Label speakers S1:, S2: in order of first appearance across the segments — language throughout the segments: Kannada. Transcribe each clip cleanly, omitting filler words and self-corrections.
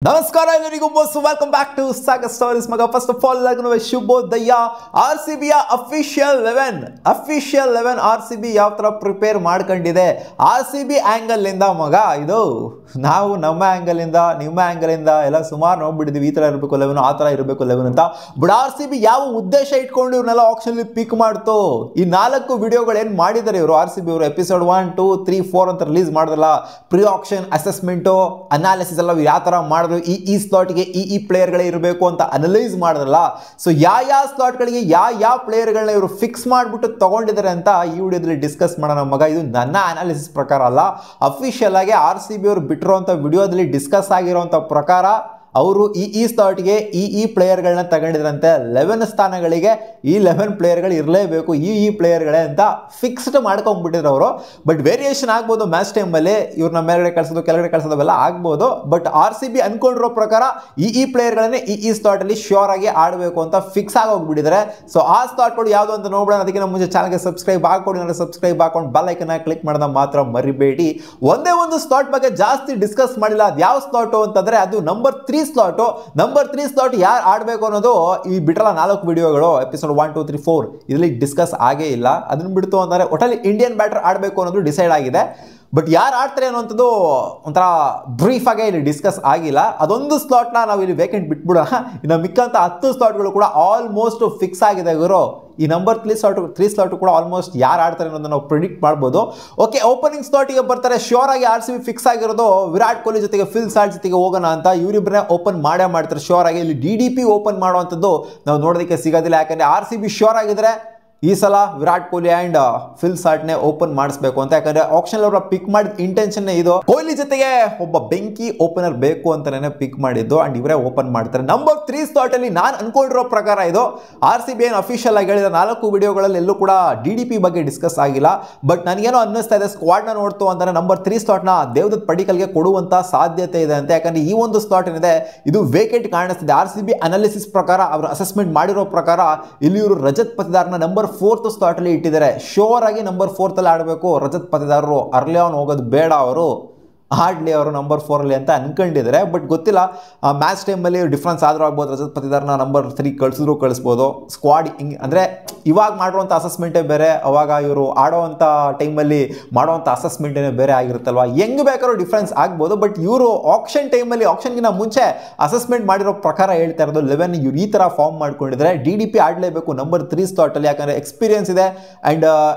S1: ನಮಸ್ಕಾರ ಎಲ್ಲರಿಗೂ welcome back to Sagar stories ಮಗ. ಫಸ್ಟ್ ಆಫ್ ಆಲ್ ಶುಭೋದಯ. ಆರ್ ಸಿ ಬಿಯ ಅಫಿಷಿಯಲ್ 11 ಆರ್ ಸಿ ಬಿ ಯಾವ ಥರ ಪ್ರಿಪೇರ್ ಮಾಡ್ಕೊಂಡಿದೆ ಆರ್ ಸಿ ಬಿ ಆ್ಯಂಗಲಿಂದ ಮಗ. ಇದು ನಾವು ನಮ್ಮ ಆ್ಯಂಗಲಿಂದ ನಿಮ್ಮ ಆ್ಯಂಗಲಿಂದ ಎಲ್ಲ ಸುಮಾರು ನೋಡ್ಬಿಟ್ಟಿದ್ದೀವಿ. ಈ ಥರ ಇರಬೇಕು 11, ಆ ಥರ ಇರಬೇಕು 11 ಅಂತ. ಬಟ್ ಆರ್ ಸಿ ಬಿ ಯಾವ ಉದ್ದೇಶ ಇಟ್ಕೊಂಡು ಇವ್ರನ್ನೆಲ್ಲ ಆಪ್ಷನ್ಲಿ ಪಿಕ್ ಮಾಡ್ತು. ಈ 4 ವಿಡಿಯೋಗಳು ಏನು ಮಾಡಿದ್ದಾರೆ ಇವರು ಆರ್ ಸಿ ಬಿ ಅವರು, ಎಪಿಸೋಡ್ 1, 2, 3, 4 ಅಂತ ರಿಲೀಸ್ ಮಾಡಿದ್ರಲ್ಲ, ಪ್ರೀ ಆಕ್ಷನ್ ಅಸೆಸ್ಮೆಂಟು ಅನಾಲಿಸಿಸ್ ಎಲ್ಲ ಯಾವ ಥರ ಮಾಡಿದ್ರು, ಈ ಸ್ಲಾಟ್ಗೆ ಈ ಪ್ಲೇಯರ್ಗಳೇ ಇರಬೇಕು ಅಂತ ಅನಲೈಸ್ ಮಾಡಿದ್ರಲ್ಲ. ಸೊ ಯಾವ ಸ್ಲಾಟ್ಗಳಿಗೆ ಯಾವ ಪ್ಲೇಯರ್ಗಳನ್ನ ಇವರು ಫಿಕ್ಸ್ ಮಾಡಿಬಿಟ್ಟು ತಗೊಂಡಿದ್ದಾರೆ ಅಂತ ಈ ವಿಡಿಯೋದಲ್ಲಿ ಡಿಸ್ಕಸ್ ಮಾಡೋಣ ಮಗ. ಇದು ನನ್ನ ಅನಾಲಿಸಿಸ್ ಪ್ರಕಾರ ಅಲ್ಲ, ಅಫಿಷಿಯಲ್ ಆಗಿ ಆರ್ ಸಿ ಬಿ ಅವರು ಬಿಟ್ಟಿರುವಂಥ ವಿಡಿಯೋದಲ್ಲಿ ಡಿಸ್ಕಸ್ ಆಗಿರುವಂಥ ಪ್ರಕಾರ ಅವರು ಈ ಸ್ಲಾಟ್ಗೆ ಈ ಪ್ಲೇಯರ್ಗಳನ್ನ ತಗೊಂಡಿದ್ರಂತೆ. 11 ಸ್ಥಾನಗಳಿಗೆ ಈ 11 ಪ್ಲೇಯರ್ಗಳು ಇರಲೇಬೇಕು, ಈ ಪ್ಲೇಯರ್ಗಳೇ ಅಂತ ಫಿಕ್ಸ್ಡ್ ಮಾಡ್ಕೊಂಡ್ಬಿಟ್ಟಿದ್ರು ಅವರು. ಬಟ್ ವೇರಿಯೇಷನ್ ಆಗ್ಬೋದು ಮ್ಯಾಚ್ ಟೈಮಲ್ಲಿ, ಇವ್ರನ್ನ ಮೇಲ್ಗಡೆ ಕಳಿಸೋದು ಕೆಳಗಡೆ ಕಳಿಸೋದು ಅವೆಲ್ಲ ಆಗ್ಬೋದು. ಬಟ್ ಆರ್ ಸಿ ಬಿ ಅನ್ಕೊಂಡಿರೋ ಪ್ರಕಾರ ಈ ಪ್ಲೇಯರ್ಗಳನ್ನೇ ಈ ಸ್ಲಾಟಲ್ಲಿ ಶ್ಯೂರ್ ಆಗಿ ಆಡಬೇಕು ಅಂತ ಫಿಕ್ಸ್ ಆಗೋಗ್ಬಿಟ್ಟಿದ್ದಾರೆ. ಸೊ ಆ ಸ್ಲಾಟ್ಗಳು ಯಾವುದು ಅಂತ ನೋಡೋಣ. ಅದಕ್ಕಿಂತ ಮುಂಚೆ ಚಾನಲ್ಗೆ ಸಬ್ಸ್ಕ್ರೈಬ್ ಹಾಕೊಂಡು ಸಬ್ಸ್ಕ್ರೈಬ್ ಹಾಕೊಂಡು ಬೆಲ್ ಐಕನ್ ಕ್ಲಿಕ್ ಮಾಡೋದನ್ನ ಮಾತ್ರ ಮರಿಬೇಡಿ. ಒಂದೇ ಒಂದು ಸ್ಲಾಟ್ ಬಗ್ಗೆ ಜಾಸ್ತಿ ಡಿಸ್ಕಸ್ ಮಾಡಿಲ್ಲ. ಅದು ಯಾವ ಸ್ಲಾಟು ಅಂತಂದ್ರೆ ಅದು ನಂಬರ್ 3 ಸ್ಲಾಟ್ ಯಾರು ಆಡಬೇಕು ಅನ್ನೋದು ಈ ಬಿಟ್ರಲ್ಲ 4 ವಿಡಿಯೋಗಳು, ಎಪಿಸೋಡ್ 1, 2, 3, 4 ಇದರಲ್ಲಿ ಡಿಸ್ಕಸ್ ಆಗೇ ಇಲ್ಲ. ಅದನ್ನ ಬಿಡ್ತು ಅಂತಂದ್ರೆ ಒಟ್ಟಲ್ಲಿ ಇಂಡಿಯನ್ ಬ್ಯಾಟರ್ ಆಡಬೇಕು ಅನ್ನೋದು ಡಿಸೈಡ್ ಆಗಿದೆ. ಬಟ್ ಯಾರು ಆಡ್ತಾರೆ ಅನ್ನೋಂಥದ್ದು ಒಂಥರ ಬ್ರೀಫ್ ಆಗಿ ಇಲ್ಲಿ ಡಿಸ್ಕಸ್ ಆಗಿಲ್ಲ. ಅದೊಂದು ಸ್ಲಾಟ್ನ ನಾವು ಇಲ್ಲಿ ವೇಕೆಂಟ್ ಬಿಟ್ಬಿಡೋಣ. ಇನ್ನು ಮಿಕ್ಕಂತ 10 ಸ್ಲಾಟ್ಗಳು ಕೂಡ ಆಲ್ಮೋಸ್ಟ್ ಫಿಕ್ಸ್ ಆಗಿದೆ ಗುರು. ಈ ನಂಬರ್ 3 ಸ್ಲಾಟ್ ಕೂಡ ಆಲ್ಮೋಸ್ಟ್ ಯಾರು ಆಡ್ತಾರೆ ಅನ್ನೋದನ್ನ ನಾವು ಪ್ರಿಡಿಕ್ಟ್ ಮಾಡ್ಬೋದು. ಓಕೆ, ಓಪನಿಂಗ್ ಸ್ಲಾಟಿಗೆ ಬರ್ತಾರೆ. ಶ್ಯೂರ್ ಆಗಿ ಆರ್ ಸಿ ಬಿ ಫಿಕ್ಸ್ ಆಗಿರೋದು ವಿರಾಟ್ ಕೊಹ್ಲಿ ಜೊತೆಗೆ ಫಿಲ್ ಸಾಲ್ಟ್ ಜೊತೆಗೆ ಹೋಗೋಣ ಅಂತ. ಇವರಿಬ್ಬರೇ ಓಪನ್ ಮಾಡ್ತಾರೆ ಶ್ಯೂರ್ ಆಗಿ. ಇಲ್ಲಿ DDP ಓಪನ್ ಮಾಡುವಂಥದ್ದು ನಾವು ನೋಡೋದಕ್ಕೆ ಸಿಗೋದಿಲ್ಲ. ಯಾಕಂದ್ರೆ ಆರ್ ಸಿ ಬಿ ಶ್ಯೂರ್ ಆಗಿದ್ರೆ ಈ ಸಲ ವಿರಾಟ್ ಕೊಹ್ಲಿ ಆ್ಯಂಡ್ ಫಿಲ್ ಸಾಲ್ಟ್ನೇ ಓಪನ್ ಮಾಡಿಸ್ಬೇಕು ಅಂತ. ಯಾಕಂದ್ರೆ ಆಪ್ಷನ್ ಅವರ ಪಿಕ್ ಮಾಡಿದ ಇಂಟೆನ್ಷನ್ ಇದು, ಕೊಹ್ಲಿ ಜೊತೆಗೆ ಒಬ್ಬ ಬೆಂಕಿ ಓಪನರ್ ಬೇಕು ಅಂತಾನೆ ಪಿಕ್ ಮಾಡಿದ್ದು. ಅಂಡ್ ಇವರೇ ಓಪನ್ ಮಾಡ್ತಾರೆ. ನಂಬರ್ 3 ಸ್ಲಾಟ್ ಅಲ್ಲಿ ನಾನು ಅನ್ಕೊಂಡಿರೋ ಪ್ರಕಾರ ಇದು ಆರ್ ಸಿ ಬಿ ಏನು ಅಫಿಷಿಯಲ್ ಆಗಿ ಹೇಳಿದ 4 ವಿಡಿಯೋಗಳಲ್ಲಿ ಎಲ್ಲೂ ಕೂಡ DDP ಬಗ್ಗೆ ಡಿಸ್ಕಸ್ ಆಗಿಲ್ಲ. ಬಟ್ ನನಗೇನೋ ಅನ್ನಿಸ್ತಾ ಇದೆ, ಸ್ಕ್ವಾಡ್ನ ನೋಡ್ತು ಅಂತಾನೆ ನಂಬರ್ 3 ಸ್ಲಾಟ್ನ ದೇವದತ್ ಪಡಿಕಲ್ಗೆ ಕೊಡುವಂತ ಸಾಧ್ಯತೆ ಇದೆ ಅಂತ. ಯಾಕಂದ್ರೆ ಈ ಒಂದು ಸ್ಲಾಟ್ ಏನಿದೆ ಇದು ವೇಕೆಂಟ್ ಕಾಣಿಸ್ತಿದೆ. ಆರ್ ಸಿ ಬಿ ಅನಾಲಿಸಿಸ್ ಪ್ರಕಾರ, ಅವರು ಅಸೆಸ್ಮೆಂಟ್ ಮಾಡಿರೋ ಪ್ರಕಾರ ಇಲ್ಲಿ ಇವರು ರಜತ್ ಪತಿದಾರ್ನ ನಂಬರ್ 4th ಸ್ಲಾಟ್ ಅಲ್ಲಿ ಇಟ್ಟಿದ್ದಾರೆ. ಶೋರ್ ಆಗಿ ನಂಬರ್ 4th ಅಲ್ಲಿ ಆಡಬೇಕು ರಜತ್ ಪತಿದಾರರು. ಅರ್ಲಿ ಆನ್ ಹೋಗೋದು ಬೇಡ, ಅವರು ಆಡ್ಲಿ ಅವರು ನಂಬರ್ 4 ಅಲ್ಲಿ ಅಂತ ಅನ್ಕೊಂಡಿದ್ದಾರೆ. ಬಟ್ ಗೊತ್ತಿಲ್ಲ, ಮ್ಯಾಚ್ ಟೈಮಲ್ಲಿ ಡಿಫ್ರೆನ್ಸ್ ಆದರೂ ಆಗ್ಬೋದು. ರಜತ್ ಪತಿದಾರ್ನ ನಂಬರ್ 3 ಕಳಿಸ್ಬೋದು. ಸ್ಕ್ವಾಡ್ ಹಿಂಗೆ ಅಂದರೆ ಇವಾಗ ಮಾಡಿರುವಂಥ ಅಸೆಸ್ಮೆಂಟೇ ಬೇರೆ, ಅವಾಗ ಇವರು ಆಡೋವಂಥ ಟೈಮಲ್ಲಿ ಮಾಡೋವಂಥ ಅಸೆಸ್ಮೆಂಟೇ ಬೇರೆ ಆಗಿರುತ್ತಲ್ವ. ಹೆಂಗೆ ಬೇಕಾದ್ರೂ ಡಿಫ್ರೆನ್ಸ್ ಆಗ್ಬೋದು. ಬಟ್ ಇವರು ಆಕ್ಷನ್ ಟೈಮಲ್ಲಿ, ಆಕ್ಷನ್ಗಿಂತ ಮುಂಚೆ ಅಸೆಸ್ಮೆಂಟ್ ಮಾಡಿರೋ ಪ್ರಕಾರ ಹೇಳ್ತಾ ಇರೋದು 11 ಇವ್ರು ಈ ಥರ ಫಾರ್ಮ್ ಮಾಡ್ಕೊಂಡಿದ್ದಾರೆ. DDP ಆಡಲೇಬೇಕು ನಂಬರ್ 3 ಸ್ಲಾಟಲ್ಲಿ. ಯಾಕಂದರೆ ಎಕ್ಸ್ಪೀರಿಯನ್ಸ್ ಇದೆ ಆ್ಯಂಡ್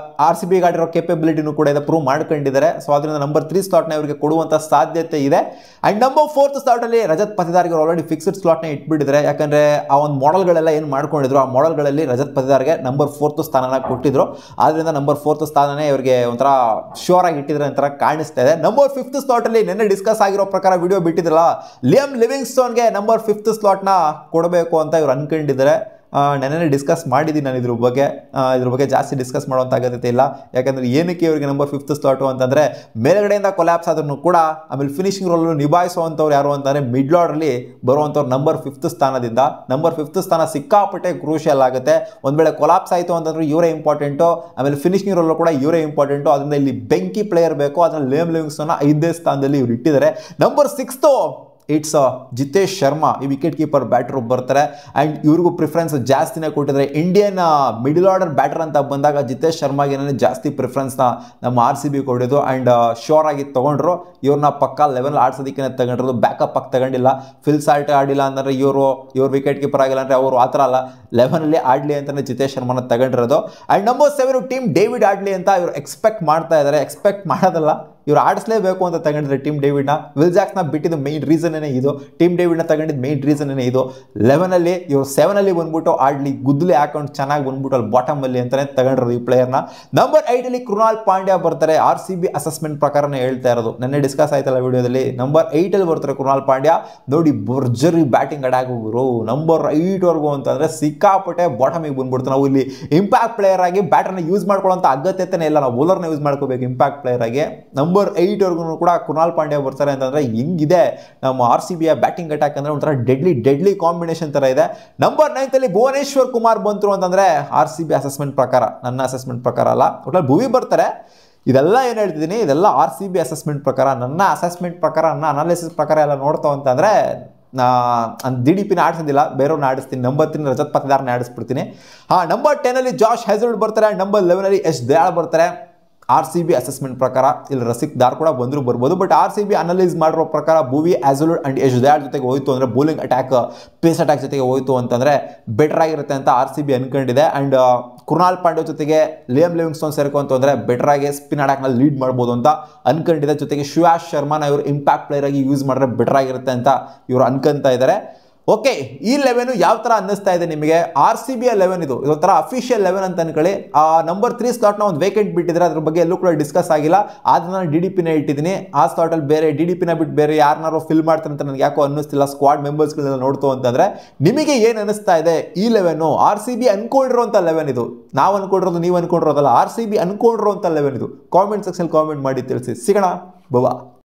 S1: ಆರ್ ಸಿ ಬಿಗೆ ಆಡಿರೋ ಕೇಪಬಿಲಿಟಿನೂ ಕೂಡ ಇದೆ, ಪ್ರೂವ್ ಮಾಡ್ಕೊಂಡಿದ್ದಾರೆ. ಸೊ ಅದರಿಂದ ನಂಬರ್ 3 ಸ್ಲಾಟ್ನ ಇವರಿಗೆ ಕೊಡುವಂಥ ಸಾಧ್ಯತೆ ಇದೆ. ಅಂಡ್ ನಂಬರ್ 4th ಸ್ಲಾಟ್ ಅಲ್ಲಿ ರಜತ್ ಪತಿದಾರ್ಗೆ ಆಲ್ರೆಡಿ ಫಿಕ್ಸ್ಡ್ ಸ್ಲಾಟ್ನ ಇಟ್ಬಿಟ್ಟಿದ್ದಾರೆ. ಯಾಕಂದ್ರೆ ಆ ಒಂದು ಮಾಡೆಲ್ಗಳೆಲ್ಲ ಏನು ಮಾಡ್ಕೊಂಡಿದ್ರು, ಆ ಮಾಡೆಲ್ಗಳಲ್ಲಿ ರಜತ್ ಪತಿದಾರ್ಗೆ ನಂಬರ್ 4th ಸ್ಥಾನನ ಕೊಟ್ಟಿದ್ರು. ಆದ್ರಿಂದ ನಂಬರ್ 4th ಸ್ಥಾನನೇ ಇವರಿಗೆ ಒಂಥರ ಶ್ಯೂರ್ ಆಗಿ ಇಟ್ಟಿದ್ರೆ ಒಂಥರ ಕಾಣಿಸ್ತಾ ಇದೆ. ನಂಬರ್ 5th ಸ್ಲಾಟ್ ಅಲ್ಲಿ ನಿನ್ನೆ ಡಿಸ್ಕಸ್ ಆಗಿರೋ ಪ್ರಕಾರ ವಿಡಿಯೋ ಬಿಟ್ಟಿದ್ರಲ್ಲ, ಲಿಯಮ್ ಲಿವಿಂಗ್ಸ್ಟೋನ್ಗೆ ನಂಬರ್ 5th ಸ್ಲಾಟ್ನ ಕೊಡಬೇಕು ಅಂತ ಇವ್ರು ಅನ್ಕೊಂಡಿದ್ದಾರೆ. ನೆನ್ನೆ ಡಿಸ್ಕಸ್ ಮಾಡಿದ್ದೀನಿ ನಾನು ಇದ್ರ ಬಗ್ಗೆ ಜಾಸ್ತಿ ಡಿಸ್ಕಸ್ ಮಾಡುವಂಥ ಅಗತ್ಯತೆ ಇಲ್ಲ. ಯಾಕಂದರೆ ಏನಕ್ಕೆ ಇವರಿಗೆ ನಂಬರ್ 5th ಸ್ಲಾಟು ಅಂತಂದರೆ, ಮೇಲ್ಗಡೆಯಿಂದ ಕೊಲ್ಯಾಪ್ಸ್ ಆದ್ರೂ ಕೂಡ ಆಮೇಲೆ ಫಿನಿಶಿಂಗ್ ರೋಲ್ ನಿಭಾಯಿಸುವಂಥವ್ರು ಯಾರು ಅಂತಂದರೆ ಮಿಡ್ಲ್ ಆರ್ಡರ್ಲಿ ಬರುವಂಥವ್ರು ನಂಬರ್ 5th ಸ್ಥಾನದಿಂದ. ನಂಬರ್ 5th ಸ್ಥಾನ ಸಿಕ್ಕಾಪಟ್ಟೆ ಕ್ರೂಷಿಯಲ್ ಆಗುತ್ತೆ. ಒಂದು ವೇಳೆ ಕೊಲಾಪ್ಸ್ ಆಯಿತು ಅಂತಂದ್ರೆ ಇವರೇ ಇಂಪಾರ್ಟೆಂಟು, ಆಮೇಲೆ ಫಿನಿಶಿಂಗ್ ರೋಲ್ ಕೂಡ ಇವರೇ ಇಂಪಾರ್ಟೆಂಟು. ಅದರಿಂದ ಇಲ್ಲಿ ಬೆಂಕಿ ಪ್ಲೇಯರ್ ಬೇಕು. ಅದನ್ನು ಲಿಯಮ್ ಲಿವಿಂಗ್ಸ್ಟೋನ್ನ 5ನೇ ಸ್ಥಾನದಲ್ಲಿ ಇವ್ರು ಇಟ್ಟಿದ್ದಾರೆ. ನಂಬರ್ 6 ಇಟ್ಸ್ ಜಿತೇಶ್ ಶರ್ಮಾ, ಈ ವಿಕೆಟ್ ಕೀಪರ್ ಬ್ಯಾಟರ್ ಬರ್ತಾರೆ. ಆ್ಯಂಡ್ ಇವ್ರಿಗೂ ಪ್ರಿಫರೆನ್ಸ್ ಜಾಸ್ತಿನೇ ಕೊಟ್ಟಿದ್ದಾರೆ. ಇಂಡಿಯನ್ ಮಿಡಲ್ ಆರ್ಡರ್ ಬ್ಯಾಟರ್ ಅಂತ ಬಂದಾಗ ಜಿತೇಶ್ ಶರ್ಮಾಗೆ ಏನೇ ಪ್ರಿಫರೆನ್ಸ್ನ ನಮ್ಮ ಆರ್ ಸಿ ಬಿ ಕೊಡೋದು. ಆ್ಯಂಡ್ ಶೋರ್ ಆಗಿ ತೊಗೊಂಡ್ರು. ಇವ್ರನ್ನ ಪಕ್ಕ 11 ಆಡ್ಸೋದಕ್ಕೆ ತಗೊಂಡಿರೋದು, ಬ್ಯಾಕಪ್ ಆಗಿ ತಗೊಂಡಿಲ್ಲ. ಫಿಲ್ ಸಾಲ್ಟ್ ಆಡಿಲ್ಲ ಅಂದರೆ ಇವ್ರು ವಿಕೆಟ್ ಕೀಪರ್ ಆಗಿಲ್ಲ ಅಂದರೆ ಅವರು ಆ ಥರ ಅಲ್ಲ, 11 ಆಡಲಿ ಅಂತಲೇ ಜಿತೇಶ್ ಶರ್ಮಾನ ತಗೊಂಡಿರೋದು. ಆ್ಯಂಡ್ ನಂಬರ್ 7 ಟೀಮ್ ಡೇವಿಡ್ ಆಡಲಿ ಅಂತ ಇವರು ಎಕ್ಸ್ಪೆಕ್ಟ್ ಮಾಡ್ತಾ ಇದ್ದಾರೆ. ಎಕ್ಸ್ಪೆಕ್ಟ್ ಮಾಡೋದಲ್ಲ, ಇವ್ರು ಆಡಿಸ್ಲೇಬೇಕು ಅಂತ ತಗೊಂಡಿದ್ರೆ ಟೀಮ್ ಡೇವಿಡ್ನ. ವಿಲ್ ಜಾಕ್ಸ್ನ ಬಿಟ್ಟಿದ್ದು ಮೈನ್ ರೀಸನ್ನೇ ಇದು. ಟೀಮ್ ಡೇವಿಡ್ನ ತಗೊಂಡಿದ್ದು ಮೈನ್ ರೀಸನ್ನೇ ಇದು. 11 ಇವ್ರು 7 ಬಂದ್ಬಿಟ್ಟು ಆಡ್ಲಿ ಗುದ್ದಲಿ ಹಾಕೊಂಡು ಚೆನ್ನಾಗಿ ಬಂದ್ಬಿಟ್ಟು ಅಲ್ಲಿ ಬಾಟಮಲ್ಲಿ ಅಂತಲೇ ತಗೊಂಡಿರೋದು ಈ ಪ್ಲೇಯರ್ನ. ನಂಬರ್ 8 ಕೃಣಾಲ್ ಪಾಂಡ್ಯ ಬರ್ತಾರೆ. ಆರ್ ಸಿ ಬಿ ಅಸೆಸ್ಮೆಂಟ್ ಪ್ರಕಾರನೇ ಹೇಳ್ತಾ ಇರೋದು, ನೆನ್ನೆ ಡಿಸ್ಕಸ್ ಆಯ್ತಲ್ಲ ವಿಡಿಯೋದಲ್ಲಿ. ನಂಬರ್ 8 ಬರ್ತಾರೆ ಕೃಣಾಲ್ ಪಾಂಡ್ಯ. ನೋಡಿ ಭರ್ಜರಿ ಬ್ಯಾಟಿಂಗ್ ಅಟ್ಯಾಕ್ ಹೋಗೋರು ನಂಬರ್ 8 ಅಂತಂದರೆ ಸಿಕ್ಕಾಪಟ್ಟೆ ಬಾಟಮಿಗೆ ಬಂದ್ಬಿಡ್ತಾರೆ. ನಾವು ಇಲ್ಲಿ ಇಂಪ್ಯಾಕ್ಟ್ ಪ್ಲೇಯರ್ ಆಗಿ ಬ್ಯಾಟರ್ನ ಯೂಸ್ ಮಾಡ್ಕೊಳ್ಳೋಂಥ ಅಗತ್ಯತೆ ಇಲ್ಲ, ನಾವು ಬೌಲರ್ನ ಯೂಸ್ ಮಾಡ್ಕೋಬೇಕು ಇಂಪ್ಯಾಕ್ಟ್ ಪ್ಲೇಯರ್ ಆಗಿ. ನಂಬರ್ 8 ಕೂಡ ಕೃಣಾಲ್ ಪಾಂಡ್ಯ ಬರ್ತಾರೆ ಅಂತಂದ್ರೆ ಹೆಂಗಿದೆ ನಮ್ಮ ಆರ್ ಸಿ ಬಿಯ ಬ್ಯಾಟಿಂಗ್ ಅಟ್ಯಾಕ್ ಅಂದ್ರೆ ಒಂಥರ ಡೆಡ್ಲಿ ಕಾಂಬಿನೇಷನ್ ತರ ಇದೆ. ನಂಬರ್ 9 ಭುವನೇಶ್ವರ್ ಕುಮಾರ್ ಬಂತರು ಅಂತಂದ್ರೆ ಆರ್ ಸಿ ಬಿ ಅಸೆಸ್ಮೆಂಟ್ ಪ್ರಕಾರ, ನನ್ನ ಅಸೆಸ್ಮೆಂಟ್ ಪ್ರಕಾರ ಅಲ್ಲ, ಒಟ್ನಲ್ಲಿ ಭುವಿ ಬರ್ತಾರೆ. ಇದೆಲ್ಲ ಏನು ಹೇಳ್ತಿದ್ದೀನಿ, ಇದೆಲ್ಲ RCB ಅಸೆಸ್ಮೆಂಟ್ ಪ್ರಕಾರ, ನನ್ನ ಅಸೆಸ್ಮೆಂಟ್ ಪ್ರಕಾರ, ನನ್ನ ಅನಾಲಿಸಿಸ್ ಪ್ರಕಾರ ಎಲ್ಲ ನೋಡ್ತಾವ ಅಂತಂದರೆ DDPನ ಆಡಿಸೋದಿಲ್ಲ, ಬೇರೆಯವ್ರನ್ನ ಆಡಿಸ್ತೀನಿ. Number 3 Rajat ಪತಿದಾರ್ನ ಆಡಿಸ್ಬಿಡ್ತೀನಿ. Number 10 Josh Hazlewood ಬರ್ತಾರೆ. ನಂಬರ್ 11 ಯಶ್ ದಯಾಳ್ ಬರ್ತಾರೆ. RCB ಅಸೆಸ್ಮೆಂಟ್ ಪ್ರಕಾರ ಇಲ್ಲಿ ರಸಿಕ್ ದಾರ್ ಕೂಡ ಬಂದರೂ ಬರ್ಬೋದು. ಬಟ್ RCB ಅನಲೈಸ್ ಮಾಡಿರೋ ಪ್ರಕಾರ ಭುವಿ ಹೆಜಲ್ವುಡ್ ಅಂಡ್ ಯಶ್ ದಯಾಳ್ ಜೊತೆಗೆ ಹೋಯ್ತು ಅಂದರೆ, ಬೌಲಿಂಗ್ ಅಟ್ಯಾಕ್ ಪೇಸ್ ಅಟ್ಯಾಕ್ ಜೊತೆಗೆ ಹೋಯ್ತು ಅಂತಂದರೆ ಬೆಟರ್ ಆಗಿರುತ್ತೆ ಅಂತ RCB ಅನ್ಕೊಂಡಿದೆ. ಆ್ಯಂಡ್ ಕೃಣಾಲ್ ಪಾಂಡ್ಯ ಜೊತೆಗೆ ಲಿಯಮ್ ಲಿವಿಂಗ್ಸ್ಟೋನ್ ಸೇರ್ಕೊಂತು ಅಂದರೆ ಬೆಟರ್ ಆಗಿ ಸ್ಪಿನ್ ಅಟ್ಯಾಕ್ನಲ್ಲಿ ಲೀಡ್ ಮಾಡ್ಬೋದು ಅಂತ ಅನ್ಕೊಂಡಿದೆ. ಜೊತೆಗೆ ಶಿವಾಶ್ ಶರ್ಮಾನ ಇವರು ಇಂಪ್ಯಾಕ್ಟ್ ಪ್ಲೇಯರ್ ಆಗಿ ಯೂಸ್ ಮಾಡಿದ್ರೆ ಬೆಟರ್ ಆಗಿರುತ್ತೆ ಅಂತ ಇವರು ಅನ್ಕೊಂತ ಇದ್ದಾರೆ. ಓಕೆ, ಈ 11 ಯಾವ ಥರ ಅನ್ನಿಸ್ತಾ ಇದೆ ನಿಮಗೆ? RCB 11 ಇದು ಥರ ಅಫಿಷಿಯಲ್ 11 ಅಂತ ಅನ್ಕೊಳ್ಳಿ. ನಂಬರ್ 3 ಸ್ಲಾಟ್ನ ಒಂದು ವೇಕೆಂಟ್ ಬಿಟ್ಟಿದ್ರೆ ಅದ್ರ ಬಗ್ಗೆ ಎಲ್ಲೂ ಕೂಡ ಡಿಸ್ಕಸ್ ಆಗಿಲ್ಲ. ಆದ್ರೆ ನಾನು DDPನ ಇಟ್ಟಿದ್ದೀನಿ. ಆ ಸ್ಲಾಟಲ್ಲಿ ಬೇರೆ DDPನ ಬಿಟ್ಟು ಬೇರೆ ಯಾರನ್ನಾರು ಫಿಲ್ ಮಾಡ್ತಾರೆ ಅಂತ ನನಗೆ ಯಾಕೋ ಅನ್ನಿಸ್ತಿಲ್ಲ. ಸ್ಕ್ವಾಡ್ ಮೆಂಬರ್ಸ್ಗಳನ್ನೆಲ್ಲ ನೋಡ್ತು ಅಂತಂದರೆ ನಿಮಗೆ ಏನು ಅನ್ನಿಸ್ತಾ ಇದೆ? ಈ 11 RCB ಅನ್ಕೊಂಡಿರೋಂಥ 11 ಇದು. ನಾವು ಅನ್ಕೊಂಡಿರೋದು ನೀವು ಅನ್ಕೊಂಡಿರೋದಲ್ಲ, RCB ಅನ್ಕೊಂಡಿರೋಂಥ 11 ಇದು. ಕಾಮೆಂಟ್ ಸೆಕ್ಷನ್ ಕಾಮೆಂಟ್ ಮಾಡಿ ತಿಳಿಸಿ. ಸಿಗೋಣ, ಬವಾ.